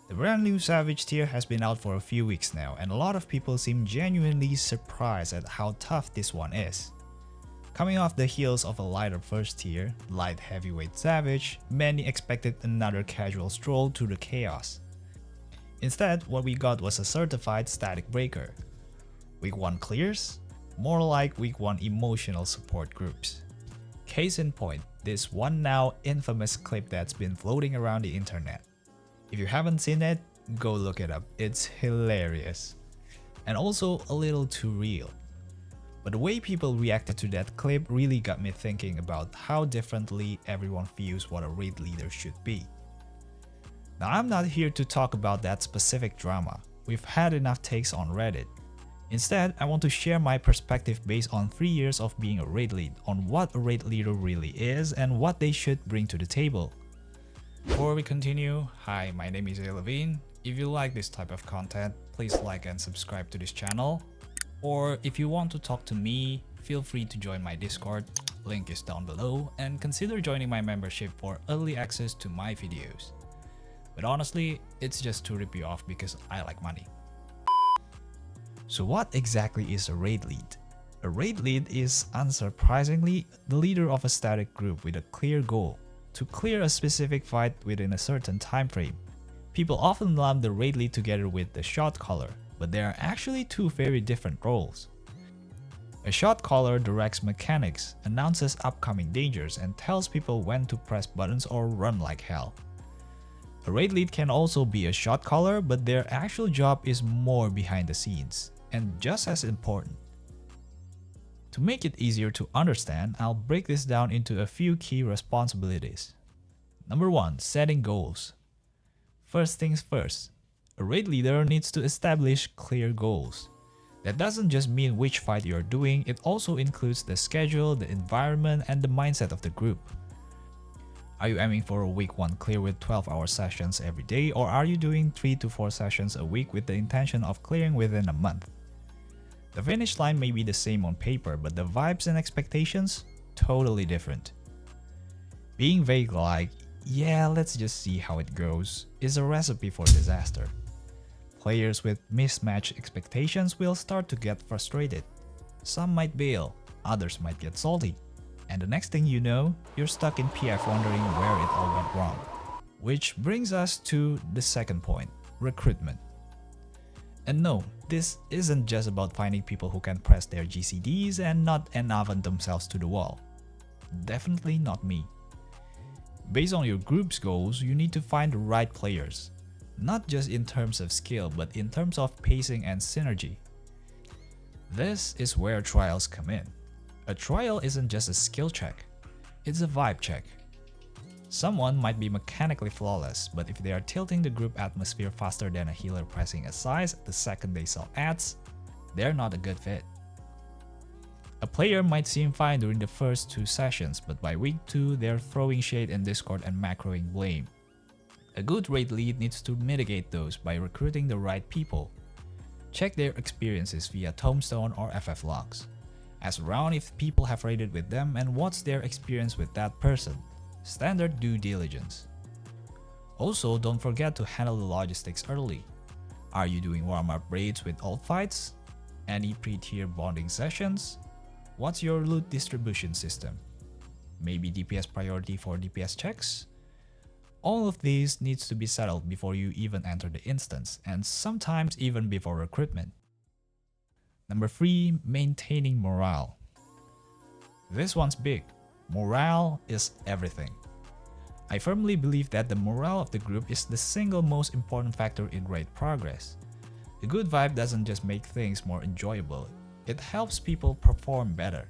The brand new Savage tier has been out for a few weeks now, and a lot of people seem genuinely surprised at how tough this one is. Coming off the heels of a lighter first tier, Light Heavyweight Savage, many expected another casual stroll through the chaos. Instead, what we got was a certified static breaker. Week 1 clears? More like Week 1 emotional support groups. Case in point, this one now infamous clip that's been floating around the internet. If you haven't seen it, go look it up, it's hilarious. And also a little too real. But the way people reacted to that clip really got me thinking about how differently everyone views what a raid leader should be. Now I'm not here to talk about that specific drama, we've had enough takes on Reddit. Instead, I want to share my perspective based on 3 years of being a raid lead on what a raid leader really is and what they should bring to the table. Before we continue, hi, my name is Aylaveen. If you like this type of content, please like and subscribe to this channel. Or if you want to talk to me, feel free to join my Discord, link is down below, and consider joining my membership for early access to my videos. But honestly, it's just to rip you off because I like money. So what exactly is a raid lead? A raid lead is, unsurprisingly, the leader of a static group with a clear goal, to clear a specific fight within a certain time frame. People often lump the raid lead together with the shot caller, but there are actually two very different roles. A shot caller directs mechanics, announces upcoming dangers, and tells people when to press buttons or run like hell. A raid lead can also be a shot caller, but their actual job is more behind the scenes, and just as important. To make it easier to understand, I'll break this down into a few key responsibilities. Number 1. Setting goals. First things first, a raid leader needs to establish clear goals. That doesn't just mean which fight you're doing, it also includes the schedule, the environment, and the mindset of the group. Are you aiming for a week 1 clear with 12-hour sessions every day, or are you doing 3 to 4 sessions a week with the intention of clearing within a month? The finish line may be the same on paper, but the vibes and expectations, totally different. Being vague like, yeah, let's just see how it goes, is a recipe for disaster. Players with mismatched expectations will start to get frustrated. Some might bail, others might get salty. And the next thing you know, you're stuck in PF wondering where it all went wrong. Which brings us to the second point, recruitment. And no, this isn't just about finding people who can press their GCDs and not ennaven themselves to the wall. Definitely not me. Based on your group's goals, you need to find the right players. Not just in terms of skill, but in terms of pacing and synergy. This is where trials come in. A trial isn't just a skill check, it's a vibe check. Someone might be mechanically flawless, but if they are tilting the group atmosphere faster than a healer pressing a size the second they sell ads, they're not a good fit. A player might seem fine during the first 2 sessions, but by week 2 they're throwing shade in Discord and macroing blame. A good raid lead needs to mitigate those by recruiting the right people. Check their experiences via Tombstone or FFLogs. Ask around if people have raided with them and what's their experience with that person. Standard due diligence. Also, don't forget to handle the logistics early. Are you doing warm-up raids with alt fights? Any pre-tier bonding sessions? What's your loot distribution system? Maybe DPS priority for DPS checks? All of these needs to be settled before you even enter the instance, and sometimes even before recruitment. Number 3. Maintaining morale. This one's big. Morale is everything. I firmly believe that the morale of the group is the single most important factor in raid progress. A good vibe doesn't just make things more enjoyable, it helps people perform better.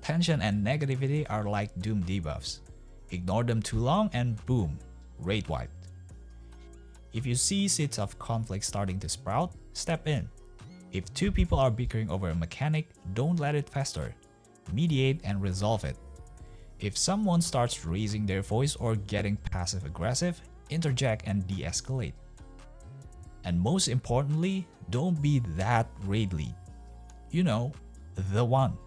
Tension and negativity are like doom debuffs. Ignore them too long and boom, raid wiped. If you see seeds of conflict starting to sprout, step in. If 2 people are bickering over a mechanic, don't let it fester. Mediate and resolve it. If someone starts raising their voice or getting passive-aggressive, interject and de-escalate. And most importantly, don't be that raid lead. You know, the one.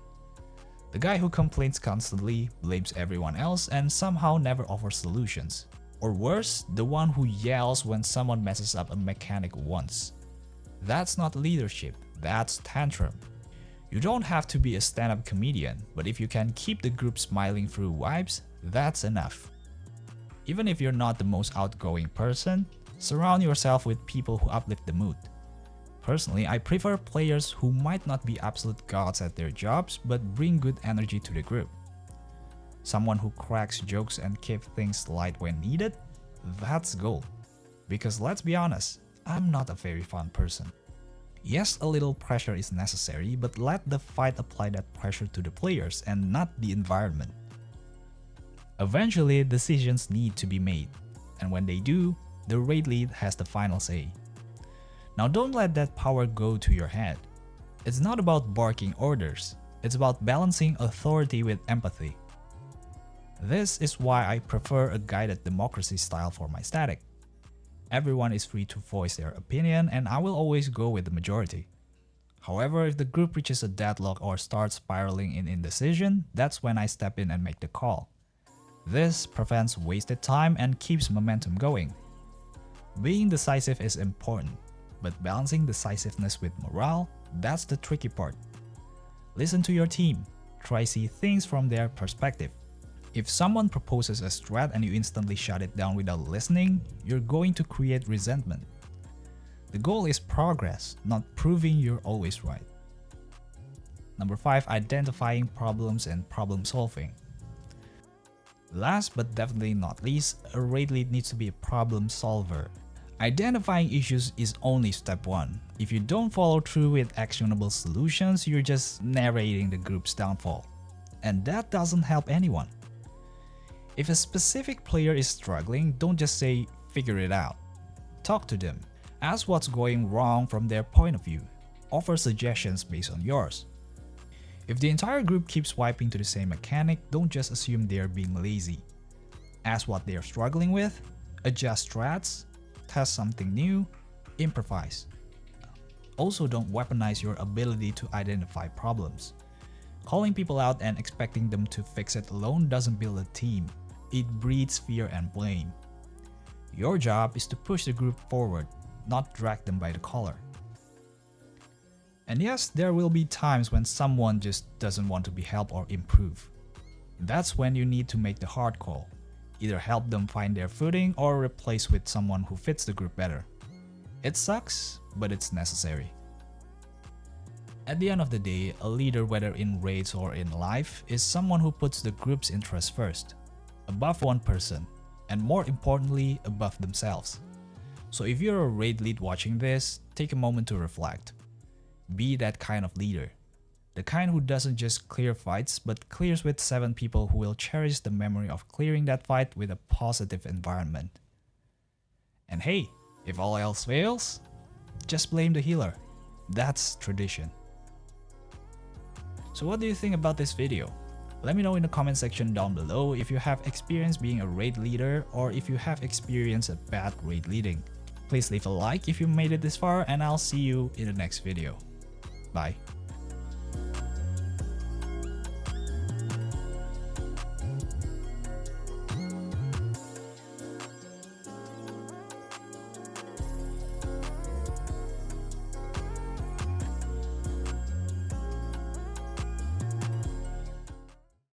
The guy who complains constantly, blames everyone else, and somehow never offers solutions. Or worse, the one who yells when someone messes up a mechanic once. That's not leadership, that's tantrum. You don't have to be a stand-up comedian, but if you can keep the group smiling through vibes, that's enough. Even if you're not the most outgoing person, surround yourself with people who uplift the mood. Personally, I prefer players who might not be absolute gods at their jobs, but bring good energy to the group. Someone who cracks jokes and keeps things light when needed, that's gold. Because let's be honest, I'm not a very fun person. Yes, a little pressure is necessary, but let the fight apply that pressure to the players and not the environment. Eventually, decisions need to be made, and when they do, the raid lead has the final say. Now don't let that power go to your head. It's not about barking orders, it's about balancing authority with empathy. This is why I prefer a guided democracy style for my static. Everyone is free to voice their opinion and I will always go with the majority. However, if the group reaches a deadlock or starts spiraling in indecision, that's when I step in and make the call. This prevents wasted time and keeps momentum going. Being decisive is important, but balancing decisiveness with morale, that's the tricky part. Listen to your team, try see things from their perspective. If someone proposes a strat and you instantly shut it down without listening, you're going to create resentment. The goal is progress, not proving you're always right. Number 5. Identifying problems and problem solving. Last but definitely not least, a raid lead needs to be a problem solver. Identifying issues is only step 1. If you don't follow through with actionable solutions, you're just narrating the group's downfall. And that doesn't help anyone. If a specific player is struggling, don't just say, figure it out. Talk to them. Ask what's going wrong from their point of view. Offer suggestions based on yours. If the entire group keeps wiping to the same mechanic, don't just assume they're being lazy. Ask what they're struggling with, adjust strats, test something new, improvise. Also, don't weaponize your ability to identify problems. Calling people out and expecting them to fix it alone doesn't build a team. It breeds fear and blame. Your job is to push the group forward, not drag them by the collar. And yes, there will be times when someone just doesn't want to be helped or improve. That's when you need to make the hard call. Either help them find their footing or replace with someone who fits the group better. It sucks, but it's necessary. At the end of the day, a leader, whether in raids or in life, is someone who puts the group's interests first, above one person, and more importantly, above themselves. So if you're a raid lead watching this, take a moment to reflect. Be that kind of leader. The kind who doesn't just clear fights, but clears with 7 people who will cherish the memory of clearing that fight with a positive environment. And hey, if all else fails, just blame the healer. That's tradition. So what do you think about this video? Let me know in the comment section down below if you have experience being a raid leader or if you have experienced a bad raid leading. Please leave a like if you made it this far and I'll see you in the next video. Bye.